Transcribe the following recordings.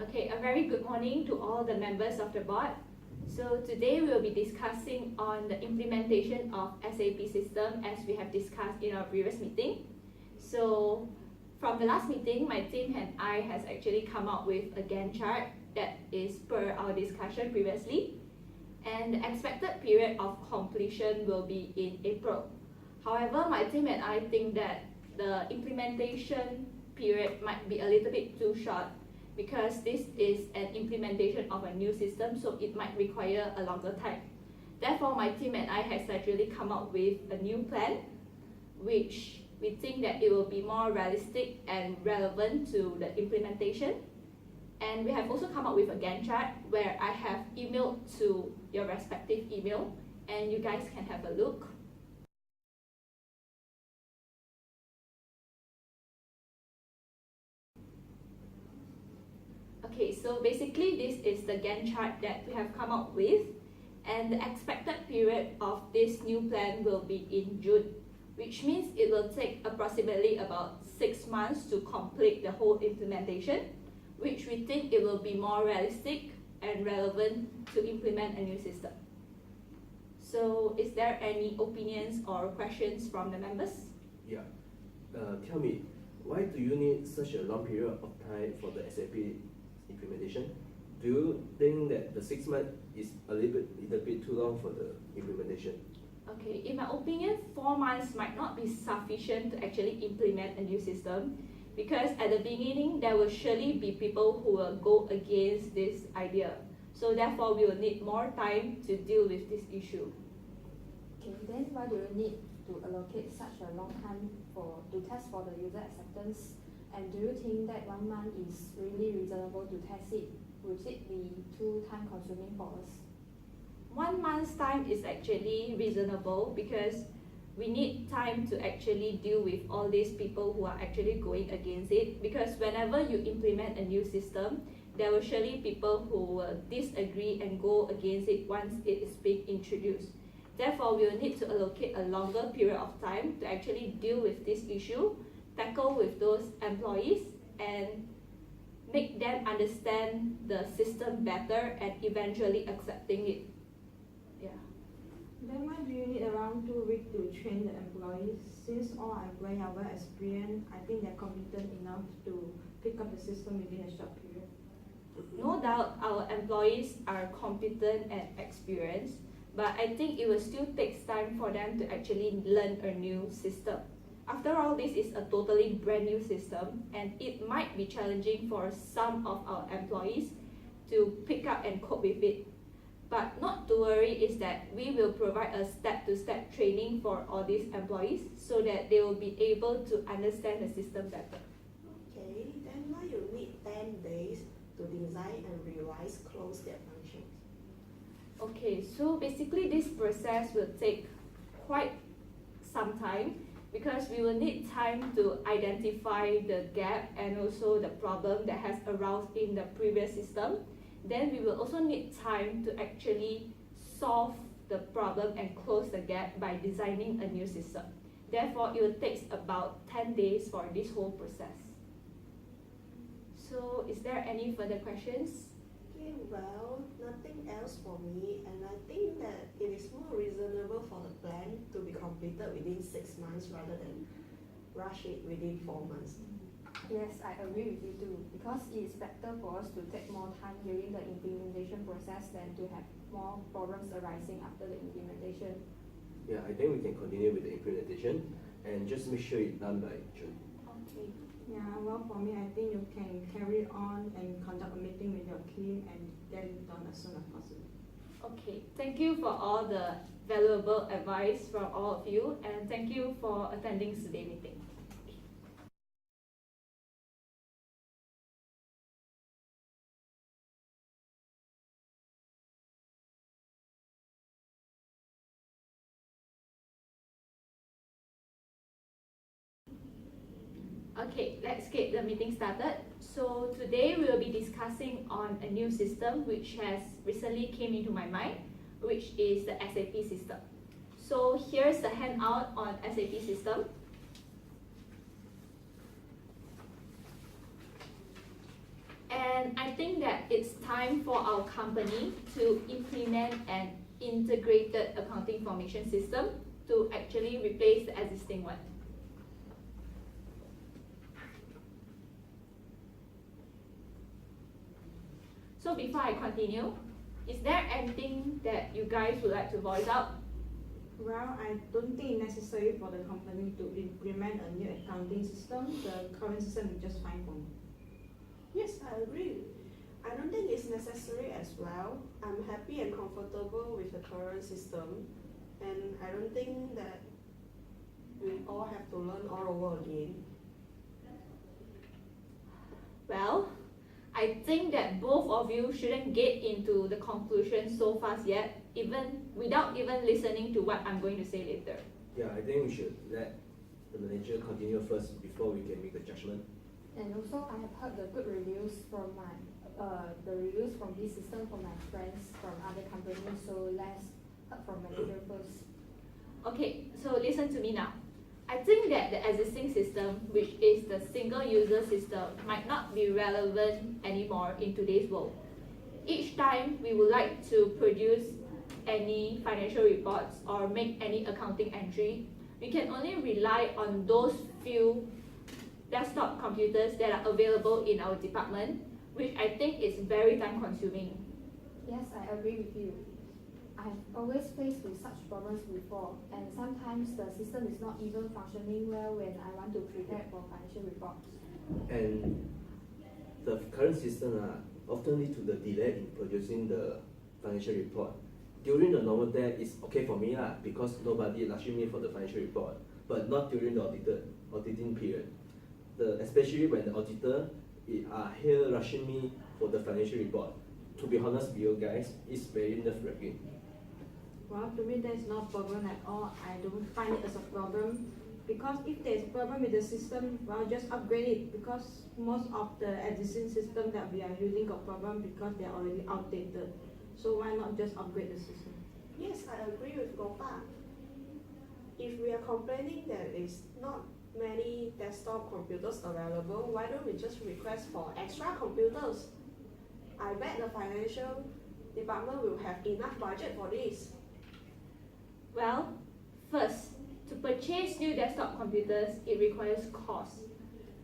Okay, a very good morning to all the members of the board. So today we will be discussing on the implementation of SAP system as we have discussed in our previous meeting. So from the last meeting, my team and I has actually come up with a Gantt chart that is per our discussion previously. And the expected period of completion will be in April. However, my team and I think that the implementation period might be a little bit too short because this is an implementation of a new system, so it might require a longer time. Therefore, my team and I has actually come up with a new plan, which we think that it will be more realistic and relevant to the implementation. And we have also come up with a Gantt chart where I have emailed to your respective email, and you guys can have a look. Okay, so basically this is the Gantt chart that we have come up with, and the expected period of this new plan will be in June, which means it will take approximately about 6 months to complete the whole implementation, which we think it will be more realistic and relevant to implement a new system. So is there any opinions or questions from the members? Yeah. Tell me, why do you need such a long period of time for the SAP implementation? Do you think that the 6 months is a little bit too long for the implementation? Okay, in my opinion, 4 months might not be sufficient to actually implement a new system, because at the beginning there will surely be people who will go against this idea. So therefore we will need more time to deal with this issue. Okay, then why do you need to allocate such a long time to test for the user acceptance? And do you think that 1 month is really reasonable to test it? Would it be too time consuming for us? 1 month's time is actually reasonable because we need time to actually deal with all these people who are actually going against it, because whenever you implement a new system, there will surely people who will disagree and go against it once it is being introduced. Therefore, we will need to allocate a longer period of time to actually deal with this issue, tackle with those employees, and make them understand the system better and eventually accepting it. Yeah. Then why do you need around 2 weeks to train the employees? Since all employees are well experienced, I think they're competent enough to pick up the system within a short period. No doubt our employees are competent and experienced, but I think it will still take time for them to actually learn a new system. After all, this is a totally brand new system, and it might be challenging for some of our employees to pick up and cope with it. But not to worry is that we will provide a step-to-step training for all these employees so that they will be able to understand the system better. Okay, then why you need 10 days to design and revise close their functions? Okay, so basically this process will take quite some time because we will need time to identify the gap and also the problem that has aroused in the previous system. Then we will also need time to actually solve the problem and close the gap by designing a new system. Therefore, it will take about 10 days for this whole process. So is there any further questions? Okay, well, nothing else for me, and I think that it is more reasonable for the plan to be completed within 6 months rather than rush it within 4 months. Yes, I agree with you too, because it is better for us to take more time during the implementation process than to have more problems arising after the implementation. Yeah, I think we can continue with the implementation and just make sure it's done by June. Okay. Yeah, well, for me, I think you can carry on and conduct a meeting with your team and get it done as soon as possible. Okay, thank you for all the valuable advice from all of you, and thank you for attending today's meeting. Okay, let's get the meeting started. So today we will be discussing on a new system which has recently came into my mind, which is the SAP system. So here's the handout on SAP system. And I think that it's time for our company to implement an integrated accounting information system to actually replace the existing one. So before I continue, is there anything that you guys would like to voice out? Well, I don't think it's necessary for the company to implement a new accounting system. The current system is just fine for me. Yes, I agree. I don't think it's necessary as well. I'm happy and comfortable with the current system, and I don't think that we all have to learn all over again. Well, I think that both of you shouldn't get into the conclusion so fast yet, without even listening to what I'm going to say later. Yeah, I think we should let the manager continue first before we can make the judgment. And also, I have heard the good reviews from this system from my friends from other companies. So let's heard from manager first. Okay, so listen to me now. I think that the existing system, which is the single user system, might not be relevant anymore in today's world. Each time we would like to produce any financial reports or make any accounting entry, we can only rely on those few desktop computers that are available in our department, which I think is very time consuming. Yes, I agree with you. I've always faced with such problems before, and sometimes the system is not even functioning well when I want to prepare for financial reports. And the current system often lead to the delay in producing the financial report. During the normal day, it's okay for me because nobody rushing me for the financial report, but not during the auditing period. Especially when the auditor are here rushing me for the financial report. To be honest with you guys, it's very nerve-wracking. Well, to me, there's no problem at all. I don't find it as a problem because if there's a problem with the system, well, just upgrade it because most of the existing system that we are using got problem because they're already outdated. So why not just upgrade the system? Yes, I agree with Gopa. If we are complaining that there's not many desktop computers available, why don't we just request for extra computers? I bet the financial department will have enough budget for this. Well, first, to purchase new desktop computers, it requires cost.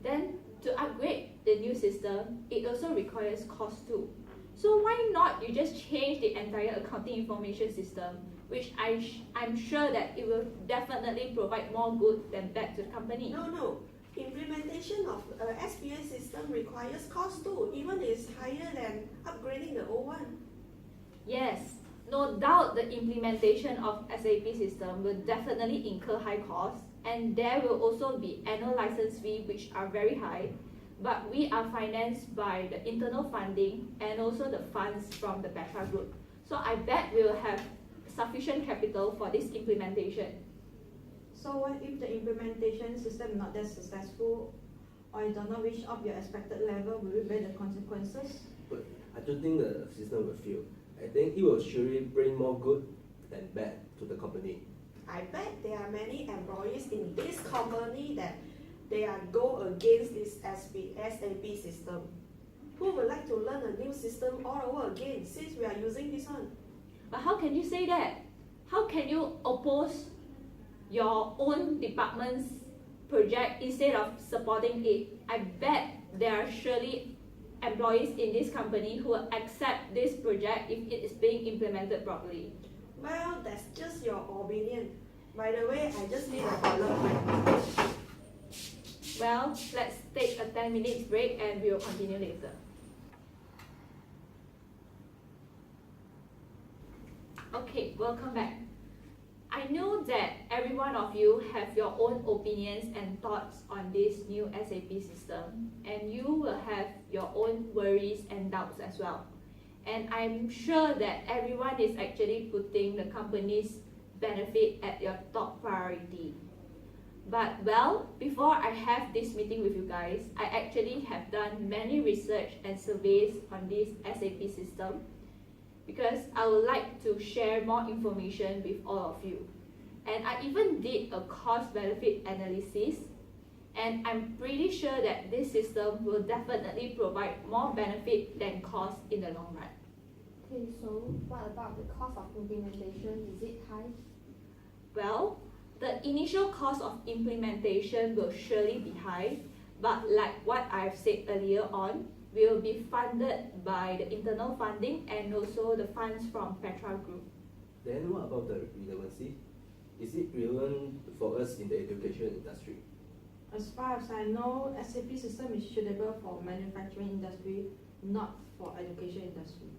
Then, to upgrade the new system, it also requires cost too. So why not you just change the entire accounting information system, which I'm sure that it will definitely provide more good than bad to the company. No. Implementation of SPA system requires cost too, even if it's higher than upgrading the old one. Yes, no doubt the implementation of SAP system will definitely incur high costs, and there will also be annual license fee which are very high, but we are financed by the internal funding and also the funds from the Petra group. So I bet we will have sufficient capital for this implementation. So what if the implementation system is not that successful or you don't know reach up your expected level, will you bear the consequences? But I don't think the system will fail. I think it will surely bring more good than bad to the company. I bet there are many employees in this company that they are go against this SAP system. Who would like to learn a new system all over again since we are using this one? But how can you say that? How can you oppose your own department's project instead of supporting it? I bet there are surely employees in this company who will accept this project if it is being implemented properly. Well, that's just your opinion. By the way, I just need a toilet. Well, let's take a 10 minutes break and we will continue later. Okay, welcome back. I know that every one of you have your own opinions and thoughts on this new SAP system, and you will have your own worries and doubts as well. And I'm sure that everyone is actually putting the company's benefit at your top priority. But well, before I have this meeting with you guys, I actually have done many research and surveys on this SAP system, because I would like to share more information with all of you. And I even did a cost-benefit analysis, And I'm pretty sure that this system will definitely provide more benefit than cost in the long run. Okay, so what about the cost of implementation? Is it high? Well, the initial cost of implementation will surely be high, but like what I've said earlier on, will be funded by the internal funding and also the funds from Petra Group. Then what about the relevancy? Is it relevant for us in the education industry? As far as I know, SAP system is suitable for manufacturing industry, not for education industry.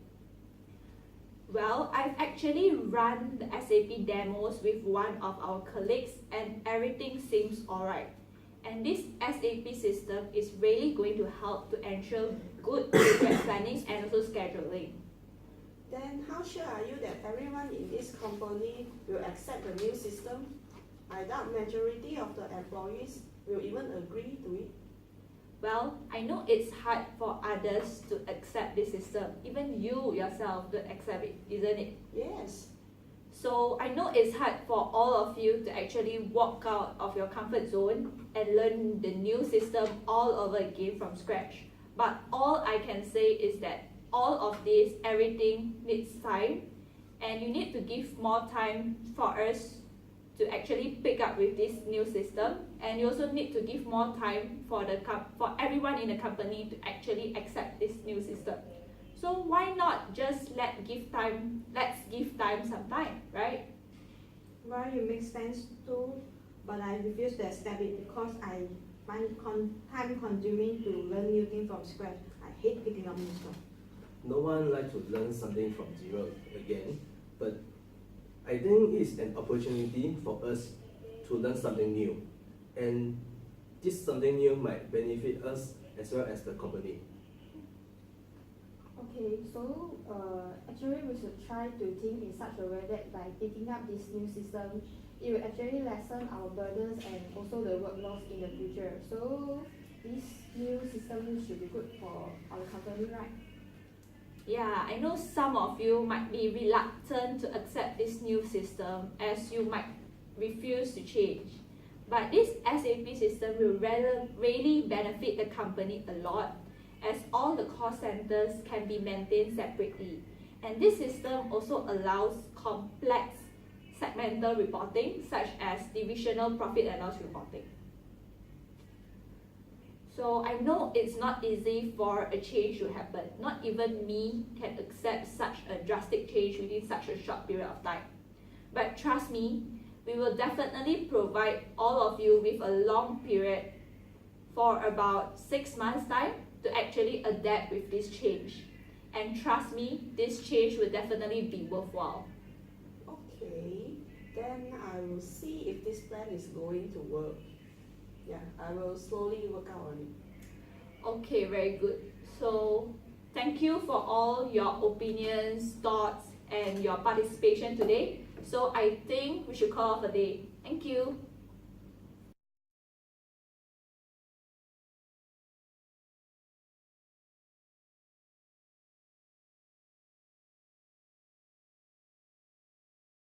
Well, I've actually run the SAP demos with one of our colleagues and everything seems alright. And this SAP system is really going to help to ensure good project planning and also scheduling. Then how sure are you that everyone in this company will accept the new system? I doubt majority of the employees will even agree to it. Well, I know it's hard for others to accept this system. Even you yourself don't accept it, isn't it? Yes. So I know it's hard for all of you to actually walk out of your comfort zone and learn the new system all over again from scratch. But all I can say is that all of this, everything needs time, and you need to give more time for us to actually pick up with this new system, and you also need to give more time for everyone in the company to actually accept this new system. So why not just let's give time some time, right? Well, you make sense too, but I refuse to accept it because I find it time consuming to learn new things from scratch. I hate picking up new stuff. No one likes to learn something from zero again, but I think it's an opportunity for us to learn something new, and this something new might benefit us as well as the company. Okay, so actually we should try to think in such a way that by picking up this new system, it will actually lessen our burdens and also the workload in the future. So this new system should be good for our company, right? Yeah, I know some of you might be reluctant to accept this new system as you might refuse to change. But this SAP system will really benefit the company a lot, as all the cost centers can be maintained separately. And this system also allows complex segmental reporting, such as divisional profit and loss reporting. So I know it's not easy for a change to happen. Not even me can accept such a drastic change within such a short period of time. But trust me, we will definitely provide all of you with a long period for about 6 months' time to actually adapt with this change. And trust me, this change will definitely be worthwhile. Okay, then I will see if this plan is going to work. Yeah, I will slowly work out on it. Okay, very good. So thank you for all your opinions, thoughts, and your participation today. So I think we should call off a day. Thank you.